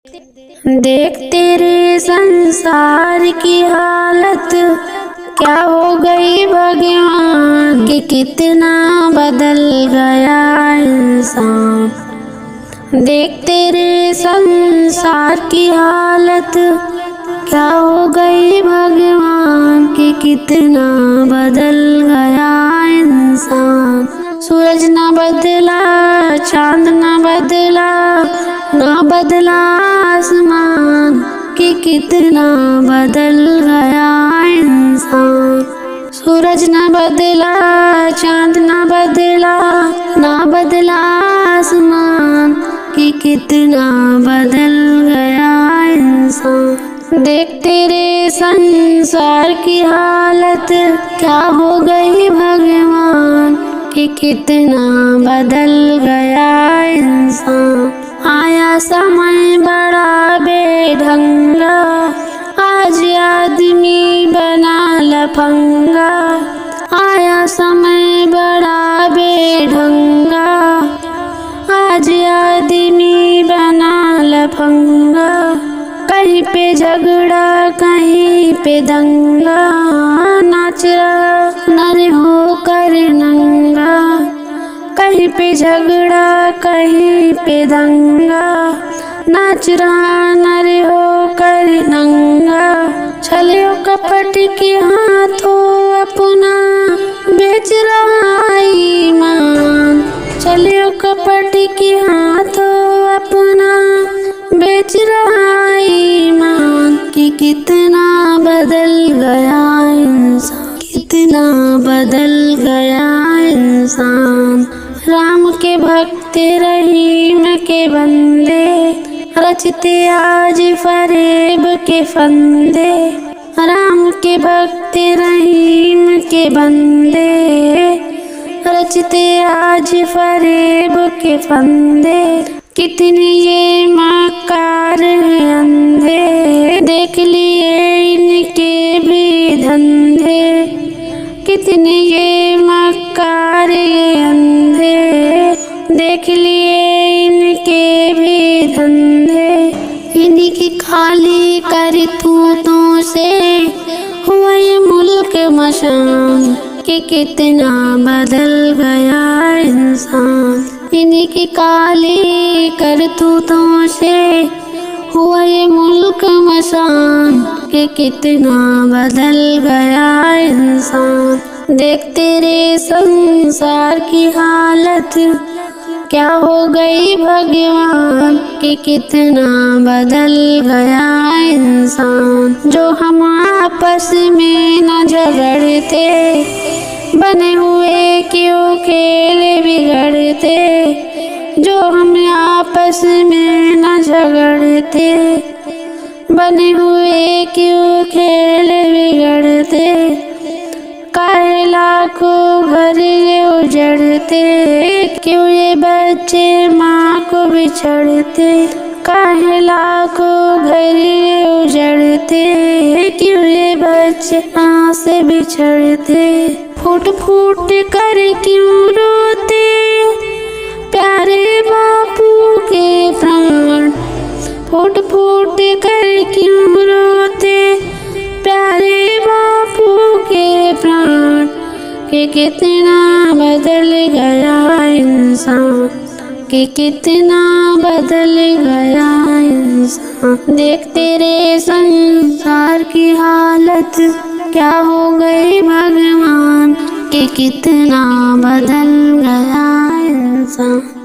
देख तेरे संसार की हालत क्या हो गई भगवान, कि कितना बदल गया इंसान। देख तेरे संसार की हालत क्या हो गई भगवान, कि कितना बदल गया इंसान। सूरज ना बदला, चांद ना बदला, ना बदला आसमान, कि कितना बदल गया इंसान। सूरज ना बदला, चांद ना बदला, ना बदला आसमान, कि कितना बदल गया इंसान। देख तेरे संसार की हालत क्या हो गई भगवान, कि कितना बदल गया इंसान। आया समय बड़ा बेढंगा, आज आदमी बना लफंगा। आया समय बड़ा बेढंगा, आज आदमी बना लफंगा। कहीं पे झगड़ा कहीं पे दंगा, नाच रहा नर होकर नंगा। कहीं पे झगड़ा कहीं पे दंगा, नाच रहा नर होकर नंगा। छलियो कपट के हाथों अपना बेच रहा ईमान। छलियो कपट के हाथों अपना बेच रहा ईमान, कि कितना बदल गया इंसान, कितना बदल गया इंसान। राम के भक्त रहीम के बंदे, रचते आज फरेब के फंदे। राम के भक्त रहीम के बंदे, रचते आज फरेब के फंदे। कितने ये मक्कार हैं अंधे, देख लिए इनके भी धंधे। कितने ये मक्कार ये अंधे, देख लिए इनके भी धंधे। इनकी खाली करतूतों से हुआ ये मुल्क मशान, कि कितना बदल गया इंसान। इनकी काली करतूतों से हुआ ये मुल्क मशान, कि कितना बदल गया इंसान। देख तेरे संसार की हालत क्या हो गई भगवान, कि कितना बदल गया इंसान। जो हम आपस में न झगड़ते, बने हुए क्यों खेल बिगड़ते। जो हम आपस में न झगड़ते, बने हुए क्यों खेल बिगड़ते। काहे लाखों घर ये उजड़ते, क्यों ये बच्चे माँ को बिछड़ते। काहे लाखों घर ये उजड़ते, क्यों ये बच्चे माँ से बिछड़ते। फूट फूट कर क्यों रोते प्यारे बापू के प्राण। फूट फूट कर क्यों रोते प्यारे बापू के प्राण, कि कितना बदल गया इंसान, कि कितना बदल गया इंसान। देख तेरे संसार की हालत क्या हो गई भगवान, कि कितना बदल गया इंसान।